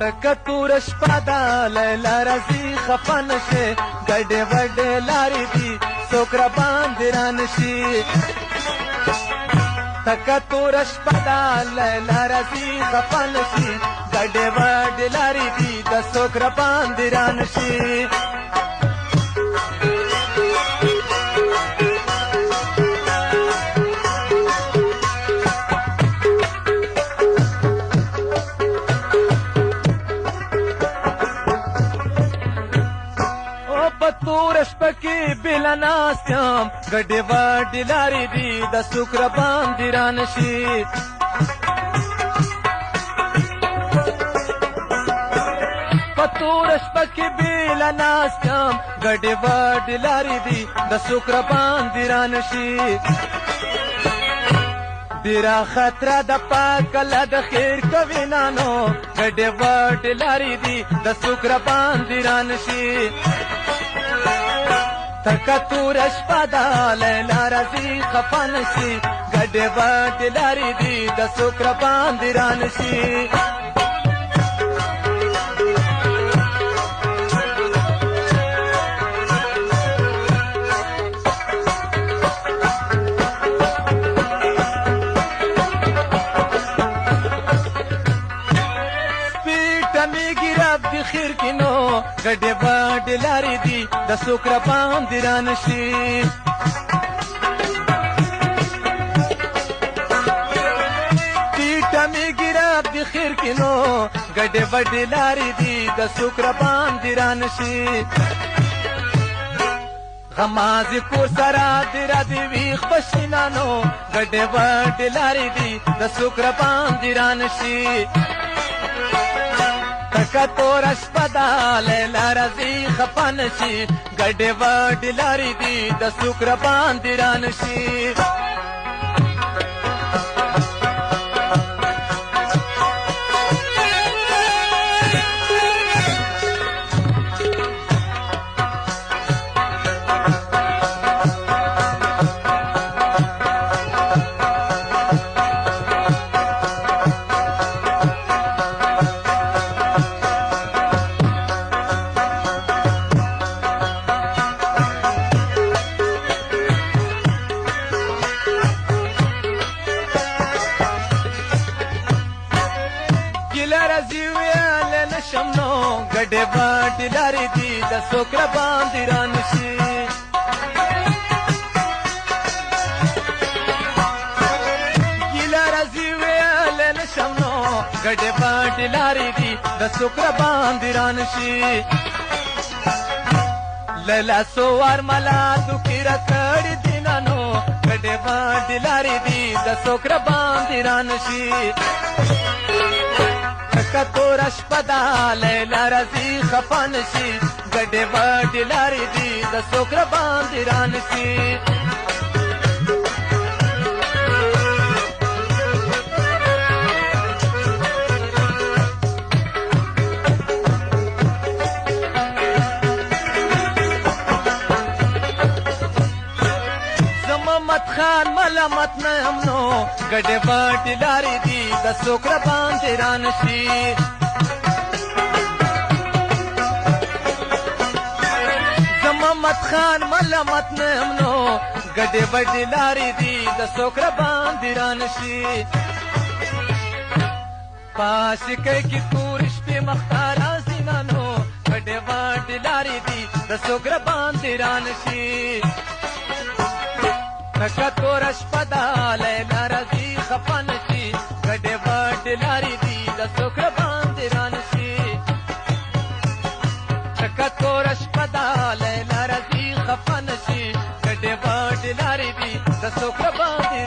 تکتور شپه ده لیلا راځي خفه نشي ګډې وډې لارې دي څوک راباندې رانشي تکتور شپه ده لیلا راځي خفه نشي ګډې وډې لارې دي د څوک راباندې رانشي تور شپه کې بېله ناست یم ګډې وډې لارې دي د څوک راباندې رانشي په توره شپه کې بېله ناست یم ګډې وډې لارې دي د څوک راباندې رانشي ډېره خطره ده پاکله د خیر کوي نانو ګډې وډې لارې دي د څوک راباندې رانشي تکتور شپه ده لیلا راځي خفه نشي ګډې وډې لارې دي د څوک راباندې رانشي خیر کې نو ګډې وډې لارې دي د څوک راباندې رانشي ټیټه مې ګراب د خیر کې نو ګډې وډې لارې دي د څوک راباندې رانشي غمازې کور سره دې را دې ویښ بشینانو ګډې وډې لارې دي د څوک راباندې رانشي تکتور شپه ده لیلا راځي خفه نشي ګډې وډې لارې دي د څوک راباندې رانشي ګډې وډې لارې دي د څوک راباندې رانشي ګیله راځي ویلی نشم نو ګډې وډې لارې دي د څوک راباندې رانشي له لاسو ورمله دوکې راکړې دي نانو ګډې وډې لارې دي د څوک راباندې رانشي تکتور شپه ده لیلا راځي خفه نشي ګډې وډې لارې دي د څوک راباندې رانشي محمد خان ملامت نه یم نو ګډې وډې لارې دي د څوک راباندې رانشي محمد خان ملامت نه یم نو ګډې وډې لارې دي د څوک راباندې رانشي پاسکۍ کې تور شپې مخته راځي نانو ګډې وډې لارې دي د څوک راباندې رانشي تکتور شپه ده لیلا راځي خفه نشي ګډې وډې لارې دي د څوک راباندې رانشي تکتور شپه ده لیلا راځي خفه نشي ګډې وډې لارې دي د څوک راباندې